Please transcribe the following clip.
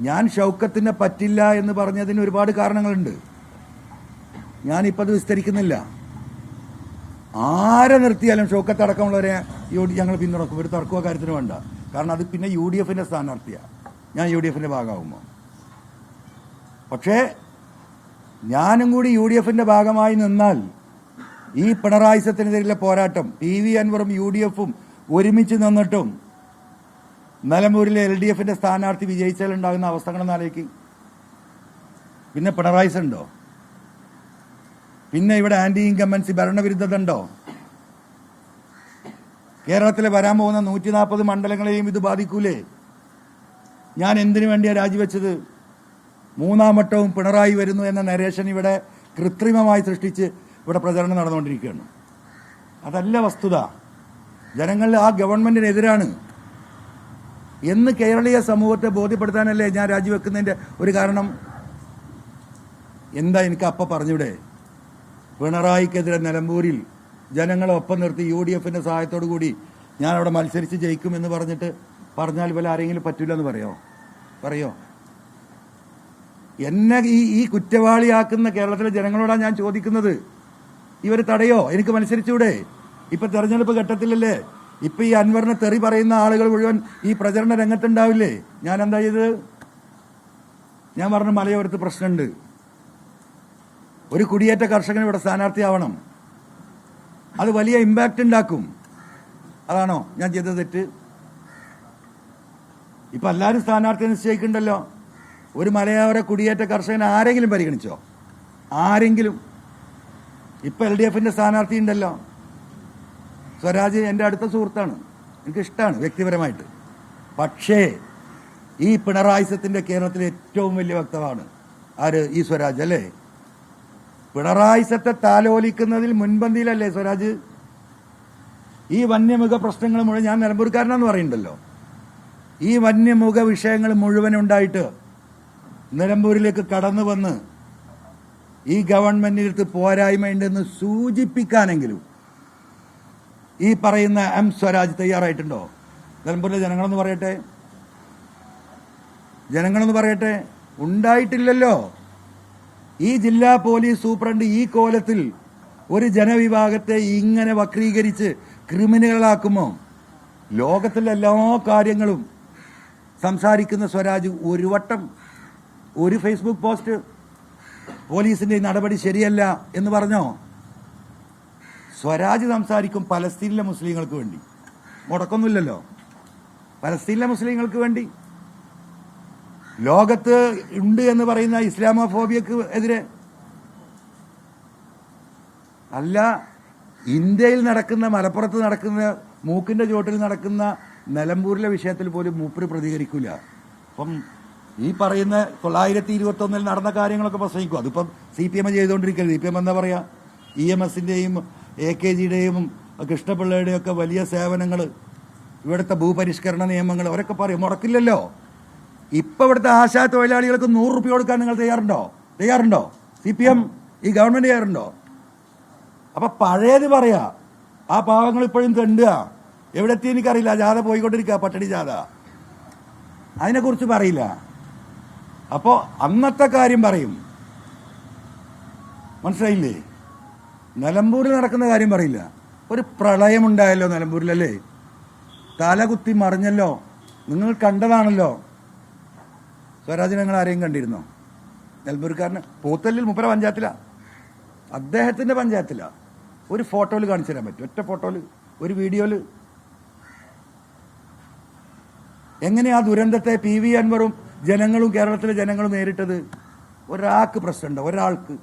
ഞാൻ ഷൗക്കത്തിനെ പറ്റില്ല എന്ന് പറഞ്ഞതിന് ഒരുപാട് കാരണങ്ങളുണ്ട്. ഞാനിപ്പോൾ അത് വിസ്തരിക്കുന്നില്ല. ആരെ നിർത്തിയാലും ഷൗക്കത്ത് അടക്കമുള്ളവരെ ഞങ്ങൾ പിന്തുണക്കും. ഒരു തർക്കമോ കാര്യത്തിന് വേണ്ട. കാരണം അത് പിന്നെ UDF സ്ഥാനാർത്ഥിയാണ്. ഞാൻ UDF ഭാഗമാകുമ്പോൾ. പക്ഷേ ഞാനും കൂടി UDF ഭാഗമായി നിന്നാൽ ഈ പിണറായിസത്തിനെതിരെയുള്ള പോരാട്ടം PV അൻവറും UDF ഒരുമിച്ച് നിന്നിട്ടും നിലമ്പൂരിലെ LDF സ്ഥാനാർത്ഥി വിജയിച്ചാൽ ഉണ്ടാകുന്ന അവസ്ഥകളെന്ന് ആലോചിക്ക്. പിന്നെ പിണറായിസ് ഉണ്ടോ? പിന്നെ ഇവിടെ ആന്റി ഇൻകമ്പൻസി ഭരണവിരുദ്ധത ഉണ്ടോ? കേരളത്തിൽ വരാൻ പോകുന്ന 140 മണ്ഡലങ്ങളെയും ഇത് ബാധിക്കൂലേ? ഞാൻ എന്തിനു വേണ്ടിയാണ് രാജിവെച്ചത്? മൂന്നാം വട്ടവും പിണറായി വരുന്നു എന്ന നരേഷൻ ഇവിടെ കൃത്രിമമായി സൃഷ്ടിച്ച് ഇവിടെ പ്രചരണം നടന്നുകൊണ്ടിരിക്കുകയാണ്. അതല്ല വസ്തുത. ജനങ്ങൾ ആ ഗവൺമെന്റിനെതിരാണ് എന്ന് കേരളീയ സമൂഹത്തെ ബോധ്യപ്പെടുത്താനല്ലേ ഞാൻ രാജിവെക്കുന്നതിൻ്റെ ഒരു കാരണം. എന്താ എനിക്ക് അപ്പം പറഞ്ഞൂടെ? പിണറായിക്കെതിരെ നിലമ്പൂരിൽ ജനങ്ങളെ ഒപ്പം നിർത്തി UDF സഹായത്തോടു കൂടി ഞാൻ അവിടെ മത്സരിച്ച് ജയിക്കുമെന്ന് പറഞ്ഞാൽ പോലെ ആരെങ്കിലും പറ്റില്ല എന്ന് പറയോ? എന്നെ ഈ കുറ്റവാളിയാക്കുന്ന കേരളത്തിലെ ജനങ്ങളോടാണ് ഞാൻ ചോദിക്കുന്നത്. ഇവർ തടയോ? എനിക്ക് മത്സരിച്ചൂടെ? ഇപ്പൊ തെരഞ്ഞെടുപ്പ് ഘട്ടത്തിലല്ലേ? ഇപ്പൊ ഈ അൻവറിനെ തെറി പറയുന്ന ആളുകൾ മുഴുവൻ ഈ പ്രചരണ രംഗത്തുണ്ടാവില്ലേ? ഞാൻ എന്താ ചെയ്തത്? ഞാൻ പറഞ്ഞു മലയോരത്ത് പ്രശ്നമുണ്ട്, ഒരു കുടിയേറ്റ കർഷകൻ ഇവിടെ സ്ഥാനാർത്ഥിയാവണം, അത് വലിയ ഇമ്പാക്റ്റ് ഉണ്ടാക്കും. അതാണോ ഞാൻ ചെയ്ത തെറ്റ്? ഇപ്പൊ എല്ലാവരും സ്ഥാനാർത്ഥിയെ നിശ്ചയിക്കുന്നുണ്ടല്ലോ. ഒരു മലയോര കുടിയേറ്റ കർഷകനെ ആരെങ്കിലും പരിഗണിച്ചോ? ആരെങ്കിലും? ഇപ്പൊ LDF സ്ഥാനാർത്ഥി ഉണ്ടല്ലോ, സ്വരാജ്. എൻ്റെ അടുത്ത സുഹൃത്താണ്, എനിക്കിഷ്ടമാണ് വ്യക്തിപരമായിട്ട്. പക്ഷേ ഈ പിണറായിസത്തിന്റെ കേരളത്തിലെ ഏറ്റവും വലിയ വക്താവാണ് ആര്? ഈ സ്വരാജ് അല്ലേ? പിണറായിസത്തെ താലോലിക്കുന്നതിൽ മുൻപന്തിയിലല്ലേ സ്വരാജ്? ഈ വന്യമൃഗ പ്രശ്നങ്ങൾ മുഴുവൻ, ഞാൻ നിലമ്പൂർക്കാരനാന്ന് പറയുന്നുണ്ടല്ലോ, ഈ വന്യമൃഗ വിഷയങ്ങൾ മുഴുവൻ ഉണ്ടായിട്ട് നിലമ്പൂരിലേക്ക് കടന്നു വന്ന് ഈ ഗവൺമെന്റിനടുത്ത് പോരായ്മയുണ്ടെന്ന് സൂചിപ്പിക്കാനെങ്കിലും ഈ പറയുന്ന സ്വരാജ് തയ്യാറായിട്ടുണ്ടോ? നിലമ്പൂരിലെ ജനങ്ങളൊന്ന് പറയട്ടെ. ഉണ്ടായിട്ടില്ലല്ലോ. ഈ ജില്ലാ പോലീസ് സൂപ്രണ്ട് ഈ കോലത്തിൽ ഒരു ജനവിഭാഗത്തെ ഇങ്ങനെ വക്രീകരിച്ച് ക്രിമിനലുകളാക്കുമ്പോൾ ലോകത്തിലെ എല്ലാ കാര്യങ്ങളും സംസാരിക്കുന്ന സ്വരാജ് ഒരു വട്ടം ഒരു ഫേസ്ബുക്ക് പോസ്റ്റ് പോലീസിന്റെ നടപടി ശരിയല്ല എന്ന് പറഞ്ഞോ? സ്വരാജ് സംസാരിക്കും പലസ്തീനിലെ മുസ്ലിങ്ങൾക്ക് വേണ്ടി. മുടക്കൊന്നുമില്ലല്ലോ. പലസ്തീനിലെ മുസ്ലിങ്ങൾക്ക് വേണ്ടി, ലോകത്ത് ഉണ്ട് എന്ന് പറയുന്ന ഇസ്ലാമോഫോബിയക്ക് എതിരെ അല്ല. ഇന്ത്യയിൽ നടക്കുന്ന, മലപ്പുറത്ത് നടക്കുന്ന, മൂക്കിന്റെ ചോട്ടിൽ നടക്കുന്ന നിലമ്പൂരിലെ വിഷയത്തിൽ പോലും മൂപ്പര് പ്രതികരിക്കില്ല. അപ്പം ഈ പറയുന്ന 921 നടന്ന കാര്യങ്ങളൊക്കെ പ്രസംഗിക്കും. അതിപ്പം CPM ചെയ്തുകൊണ്ടിരിക്കരുത്. CPM എന്താ പറയാ? EMSന്റെയും AKGയുടെയും കൃഷ്ണപിള്ളയുടെയും ഒക്കെ വലിയ സേവനങ്ങൾ, ഇവിടുത്തെ ഭൂപരിഷ്കരണ നിയമങ്ങൾ അവരൊക്കെ പറയും. മുടക്കില്ലല്ലോ. ഇപ്പൊ ഇവിടുത്തെ ആശാ തൊഴിലാളികൾക്ക് 100 രൂപ കൊടുക്കാൻ നിങ്ങൾ തയ്യാറുണ്ടോ? CPM, ഈ ഗവൺമെന്റ് തയ്യാറുണ്ടോ? അപ്പൊ പഴയത് പറയാ. ആ പാവങ്ങൾ ഇപ്പോഴും തെണ്ടുക. എവിടെ എത്തി എനിക്കറിയില്ല. ജാഥ പോയിക്കൊണ്ടിരിക്കുക, പട്ടണി ജാഥ. അതിനെക്കുറിച്ച് പറയില്ല. അപ്പോ അന്നത്തെ കാര്യം പറയും. മനസ്സിലായില്ലേ? നിലമ്പൂരിൽ നടക്കുന്ന കാര്യം പറയില്ല. ഒരു പ്രളയമുണ്ടായല്ലോ നിലമ്പൂരിലല്ലേ? തലകുത്തി മറിഞ്ഞല്ലോ. നിങ്ങൾ കണ്ടതാണല്ലോ. സ്വരാജ് നിങ്ങൾ ആരെയും കണ്ടിരുന്നോ? നിലമ്പൂർക്കാരന് പോത്തല്ലിൽ മുപ്പര പഞ്ചായത്തിലാ, അദ്ദേഹത്തിന്റെ പഞ്ചായത്തിലാ. ഒരു ഫോട്ടോയിൽ കാണിച്ചു തരാൻ പറ്റും? ഒറ്റ ഫോട്ടോയിൽ, ഒരു വീഡിയോയിൽ എങ്ങനെയാ ദുരന്തത്തെ PV അൻവറും ജനങ്ങളും കേരളത്തിലെ ജനങ്ങളും നേരിട്ടത്? ഒരാൾക്ക് പ്രശ്നമുണ്ടോ? ഒരാൾക്ക്?